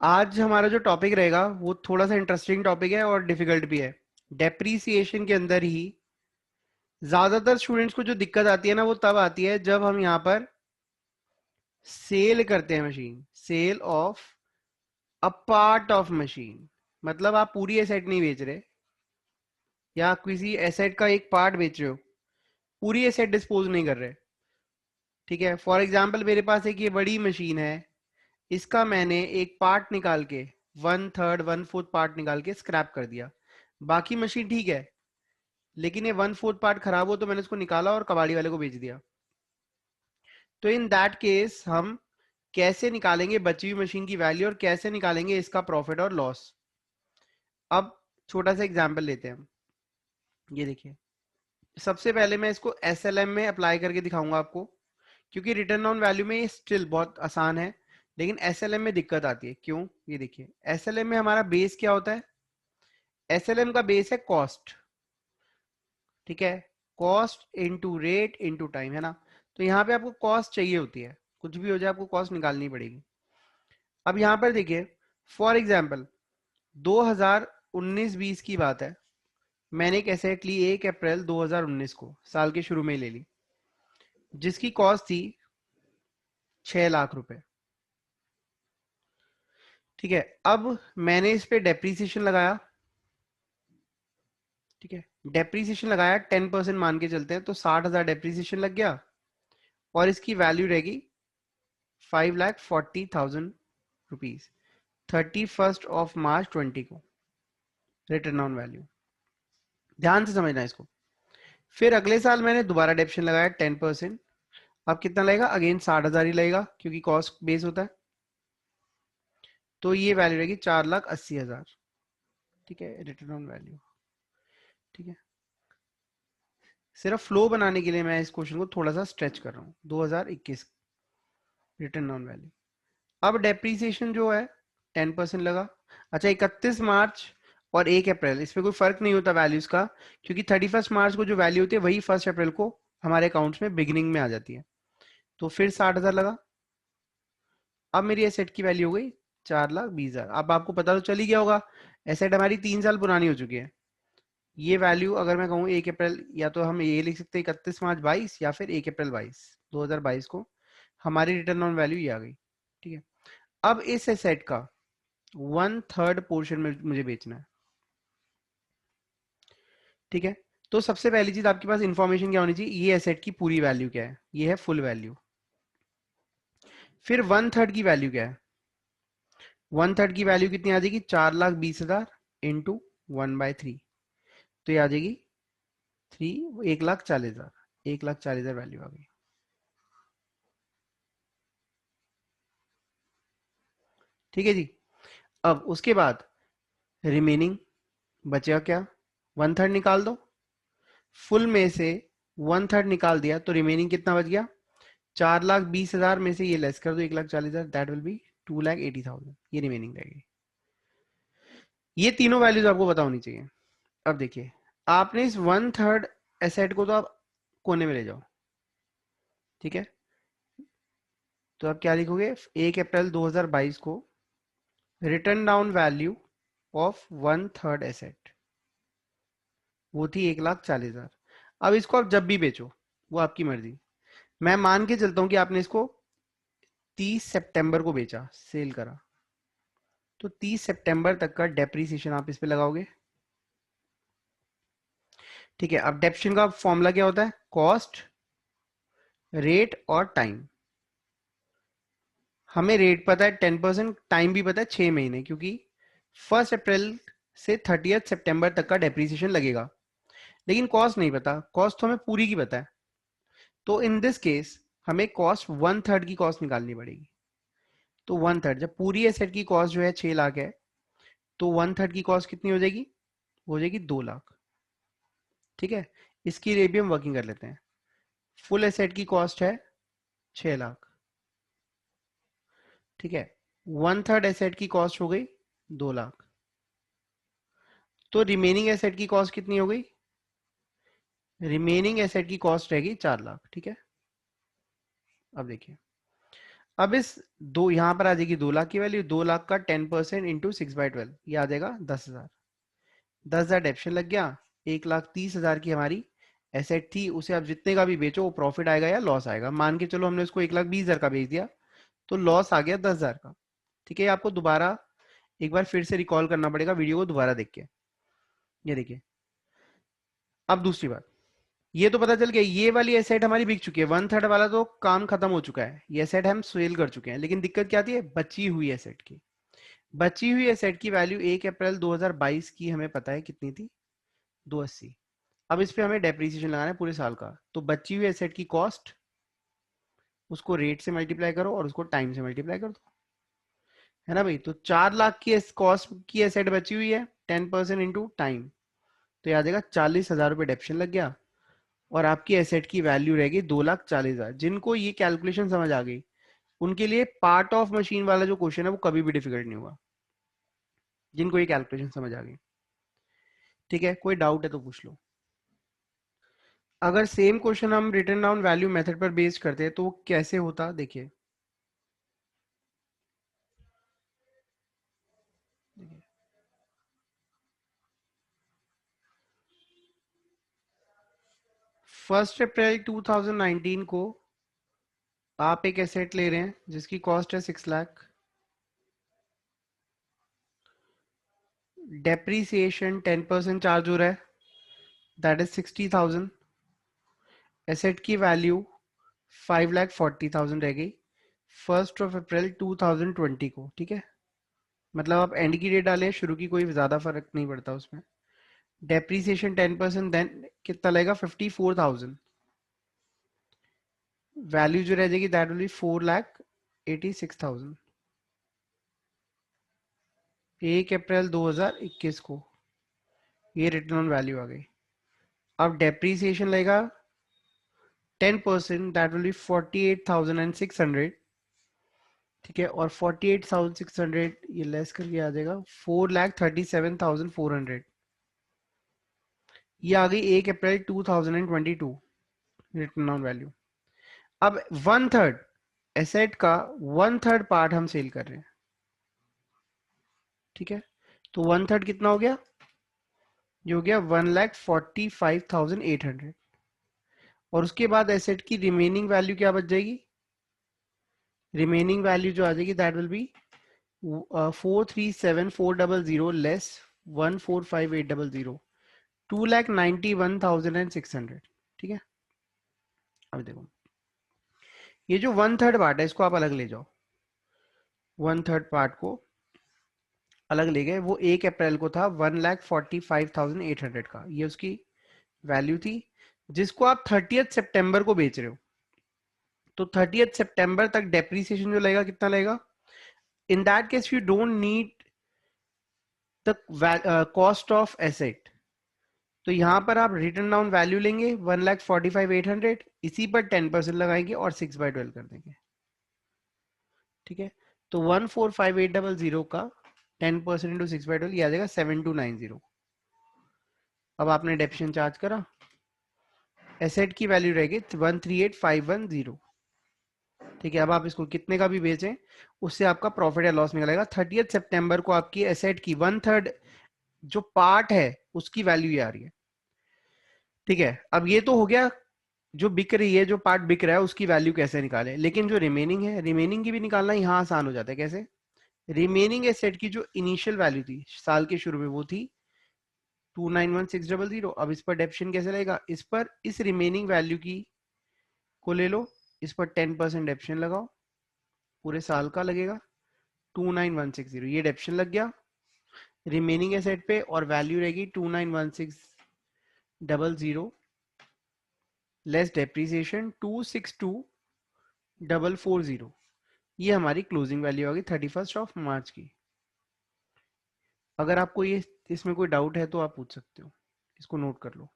आज हमारा जो टॉपिक रहेगा वो थोड़ा सा इंटरेस्टिंग टॉपिक है और डिफिकल्ट भी है। डेप्रीसिएशन के अंदर ही ज्यादातर स्टूडेंट्स को जो दिक्कत आती है ना, वो तब आती है जब हम यहाँ पर सेल करते हैं machine, sale of a part of machine. मतलब आप पूरी एसेट नहीं बेच रहे, या किसी एसेट का एक पार्ट बेच रहे हो, पूरी एसेट डिस्पोज नहीं कर रहे। ठीक है, फॉर एग्जाम्पल मेरे पास एक ये बड़ी मशीन है, इसका मैंने एक पार्ट निकाल के, one third one fourth part निकाल के स्क्रैप कर दिया। बाकी मशीन ठीक है, लेकिन ये वन फोर्थ पार्ट खराब हो तो मैंने उसको निकाला और कबाड़ी वाले को बेच दिया। तो इन दैट केस हम कैसे निकालेंगे बची हुई मशीन की वैल्यू और कैसे निकालेंगे इसका प्रॉफिट और लॉस। अब छोटा सा एग्जांपल लेते हैं हम। ये देखिए, सबसे पहले मैं इसको एसएलएम में अप्लाई करके दिखाऊंगा आपको, क्योंकि रिटर्न ऑन वैल्यू में ये स्टिल बहुत आसान है, लेकिन एसएलएम में दिक्कत आती है। क्यों? ये देखिए, एसएलएम में हमारा बेस क्या होता है? एसएलएम का बेस है कॉस्ट। ठीक है, cost into rate into time, है ना। तो यहाँ पे आपको कॉस्ट चाहिए होती है, कुछ भी हो जाए आपको कॉस्ट निकालनी पड़ेगी। अब यहाँ पर देखिए, फॉर एग्जाम्पल 2019-20 की बात है, मैंने एक एसेट ली 1 अप्रैल 2019 को, साल के शुरू में ले ली, जिसकी कॉस्ट थी 6 लाख रुपए। ठीक है, अब मैंने इस पे डेप्रीसिएशन लगाया। ठीक है, डेप्रीसिएशन लगाया 10% मान के चलते हैं, तो 60,000 डेप्रीसिएशन लग गया और इसकी वैल्यू रहेगी 5,40,000 रुपीज 31 मार्च 20 को, रिटर्न ऑन वैल्यू। ध्यान से समझना इसको। फिर अगले साल मैंने दोबारा डेप्शन लगाया 10%। अब कितना लगेगा? अगेन 60,000 ही लगेगा, क्योंकि कॉस्ट बेस होता है। तो ये वैल्यू रहेगी 4,80,000। ठीक है, रिटर्न ऑन वैल्यू। ठीक है, सिर्फ फ्लो बनाने के लिए मैं इस क्वेश्चन को थोड़ा सा स्ट्रेच कर रहा हूँ। 2021 रिटर्न ऑन वैल्यू। अब डेप्रीसिएशन जो है 10% लगा। अच्छा, 31 मार्च और 1 अप्रैल, इसमें कोई फर्क नहीं होता वैल्यूज का, क्योंकि 31 मार्च को जो वैल्यू होती है वही 1 अप्रैल को हमारे अकाउंट्स में बिगिनिंग में आ जाती है। तो फिर 60,000 लगा। अब मेरी एसेट की वैल्यू हो गई 4,20,000। अब आपको पता तो चल ही गया होगा, एसेट हमारी 3 साल पुरानी हो चुकी है। ये वैल्यू अगर मैं कहूँ 1 अप्रैल, या तो हम ये लिख सकते हैं 31 मार्च 22, या फिर 1 अप्रैल 2022 को हमारी रिटर्न ऑन वैल्यू ये आ गई। ठीक है, अब इस एसेट का 1/3 पोर्शन में मुझे बेचना है। ठीक है, तो सबसे पहली चीज आपके पास इंफॉर्मेशन क्या होनी चाहिए? ये एसेट की पूरी वैल्यू क्या है, ये है फुल वैल्यू। फिर 1/3 की वैल्यू क्या है? 1/3 की वैल्यू कितनी आ जाएगी? 4,20,000 इंटू 1/3। तो ये आ जाएगी 1,40,000। 1,40,000 वैल्यू आ गई। ठीक है जी। अब उसके बाद रिमेनिंग बचेगा क्या? 1/3 निकाल दो। फुल में से 1/3 निकाल दिया तो रिमेनिंग कितना बच गया? 4,20,000 में से ये लेस कर दो 1,40,000, दैट विल बी 2,80,000। ये रिमेनिंग रहेगी। ये तीनों वैल्यूज आपको पता होनी चाहिए। अब देखिए, आपने इस 1/3 एसेट को तो आप कोने में ले जाओ। ठीक है, तो आप क्या लिखोगे? 1 अप्रैल 2022 को return down value of 1/3 asset वो थी 1,40,000। अब इसको आप जब भी बेचो वो आपकी मर्जी। मैं मान के चलता हूं कि आपने इसको 30 सितंबर को बेचा, सेल करा, तो 30 सितंबर तक का डेप्रीसिएशन आप इस पे लगाओगे। ठीक है, अब डेप्शन का फॉर्मूला क्या होता है? कॉस्ट, रेट और टाइम। हमें रेट पता है 10%, टाइम भी पता है 6 महीने, क्योंकि 1 अप्रैल से 30 सितंबर तक का डेप्रीसिएशन लगेगा। लेकिन कॉस्ट नहीं पता, कॉस्ट तो हमें पूरी की पता है। तो इन दिस केस हमें कॉस्ट 1/3 की कॉस्ट निकालनी पड़ेगी। तो 1/3, जब पूरी एसेट की कॉस्ट जो है 6 लाख है, तो 1/3 की कॉस्ट कितनी हो जाएगी? हो जाएगी 2 लाख। ठीक है, इसकी लिए भी हम वर्किंग कर लेते हैं। फुल एसेट की कॉस्ट है 6 लाख। ठीक है, 1/3 एसेट की कॉस्ट हो गई 2 लाख। तो रिमेनिंग एसेट की कॉस्ट कितनी हो गई? रिमेनिंग एसेट की कॉस्ट रहेगी 4 लाख। ठीक है, अब देखिए, अब इस दो यहाँ पर आ जाएगी 2 लाख की वैल्यू, 2 लाख का 10% इंटू 6/12, ये आ जाएगा 10,000। 10,000 डेप्शन लग गया। 1,30,000 की हमारी एसेट थी, उसे आप जितने का भी बेचो वो प्रॉफिट आएगा या लॉस आएगा। मान के चलो हमने उसको 1,20,000 का बेच दिया तो लॉस आ गया 10,000 का। ठीक है, आपको दोबारा एक बार फिर से रिकॉल करना पड़ेगा वीडियो को दोबारा देख के। ये देखिए, अब दूसरी बात, ये तो पता चल गया ये वाली एसेट हमारी बिक चुकी है, 1/3 वाला तो काम खत्म हो चुका है, ये एसेट हम सेल कर चुके हैं। लेकिन दिक्कत क्या आती है, बची हुई एसेट की। बची हुई एसेट की वैल्यू 1 अप्रैल 2022 की हमें पता है कितनी थी, 280। अब इस पे हमें डेप्रीसिएशन लगाना है पूरे साल का, तो बची हुई एसेट की कॉस्ट उसको रेट से मल्टीप्लाई करो और उसको टाइम से मल्टीप्लाई कर दो, है ना भाई। तो 4 लाख की कॉस्ट की एसेट बची हुई है, 10% इंटू टाइम, तो याद आएगा 40,000 रुपये डेप्शन लग गया और आपकी एसेट की वैल्यू रहेगी 2,40,000। जिनको ये कैलकुलेशन समझ आ गई उनके लिए पार्ट ऑफ मशीन वाला जो क्वेश्चन है वो कभी भी डिफिकल्ट नहीं हुआ, जिनको ये कैलकुलेशन समझ आ गई। ठीक है, कोई डाउट है तो पूछ लो। अगर सेम क्वेश्चन हम रिटर्न डाउन वैल्यू मेथड पर बेस्ड करते हैं तो वो कैसे होता, देखिए। फर्स्ट अप्रैल 2019 को आप एक एसेट ले रहे हैं जिसकी कॉस्ट है 6 लाख, डेप्रीसिएशन 10% चार्ज हो रहा है, दैट इज 60,000। एसेट की वैल्यू 5,40,000 रह गई 1 अप्रैल 2020 को। ठीक है, मतलब आप एंड की डेट डालें शुरू की, कोई ज्यादा फर्क नहीं पड़ता उसमें। डेप्रीसिएशन 10%, देन कितना लगेगा 54,000। वैल्यू जो रह जाएगी दैट विल बी 4,86,000। 1 अप्रैल 2021 को ये रिटर्न ऑन वैल्यू आ गई। अब डेप्रीसिएशन लगेगा 10%, दैट विल बी 48,600। ठीक है, और 48,600 ये लेस करके आ जाएगा 4,37,400। ये आ गई 1 अप्रैल 2022 रिटर्न ऑन वैल्यू। अब 1/3 एसेट का 1/3 पार्ट हम सेल कर रहे हैं। ठीक है, तो 1/3 कितना हो गया, ये हो गया 1,45,800। और उसके बाद एसेट की रिमेनिंग वैल्यू क्या बच जाएगी, रिमेनिंग वैल्यू जो आ जाएगी दैट विल बी 4,37,400 लेस 1,45,800, 2,91,600। ठीक है, अब देखो ये जो 1/3 पार्ट है इसको आप अलग ले जाओ, 1/3 पार्ट को अलग ले गए, वो 1 अप्रैल को था 1,45,800 का, ये उसकी वैल्यू थी जिसको आप 30 सितंबर को बेच रहे हो। तो 30 सितंबर तक डेप्रीसिएशन जो लगेगा कितना लगेगा, in that case you don't need the cost of asset, तो यहां पर आप रिटर्न डाउन वैल्यू लेंगे 1,45,800, इसी पर 10% लगाएंगे और 6/12 कर देंगे। ठीक है, तो 1,45,800 का 10% इंटू 6/12 ये आ जाएगा 7,290। अब आपने डेप्शन चार्ज करा, एसेट की वैल्यू रहेगी 1,38,510। ठीक है, अब आप इसको कितने का भी बेचें उससे आपका प्रॉफिट या लॉस निकलेगा। 30 सितंबर को आपकी एसेट की 1/3 जो पार्ट है उसकी वैल्यू ये आ रही है। ठीक है, अब ये तो हो गया जो बिक रही है, जो पार्ट बिक रहा है उसकी वैल्यू कैसे निकालें। लेकिन जो रिमेनिंग है, रिमेनिंग की भी निकालना यहाँ आसान हो जाता है। कैसे, रिमेनिंग एसेट की जो इनिशियल वैल्यू थी साल के शुरू में वो थी 2,91,600। अब इस पर डेप्शन कैसे लगेगा, इस पर इस रिमेनिंग वैल्यू की को ले लो, इस पर 10% डेप्शन लगाओ, पूरे साल का लगेगा 2,91,600, ये डेप्शन लग गया रिमेनिंग एसेट पे और वैल्यू रहेगी 2,91,600 लेस डेप्रीसिएशन 2,62,440। ये हमारी क्लोजिंग वैल्यू आ गई 31 मार्च की। अगर आपको ये इसमें कोई डाउट है तो आप पूछ सकते हो, इसको नोट कर लो।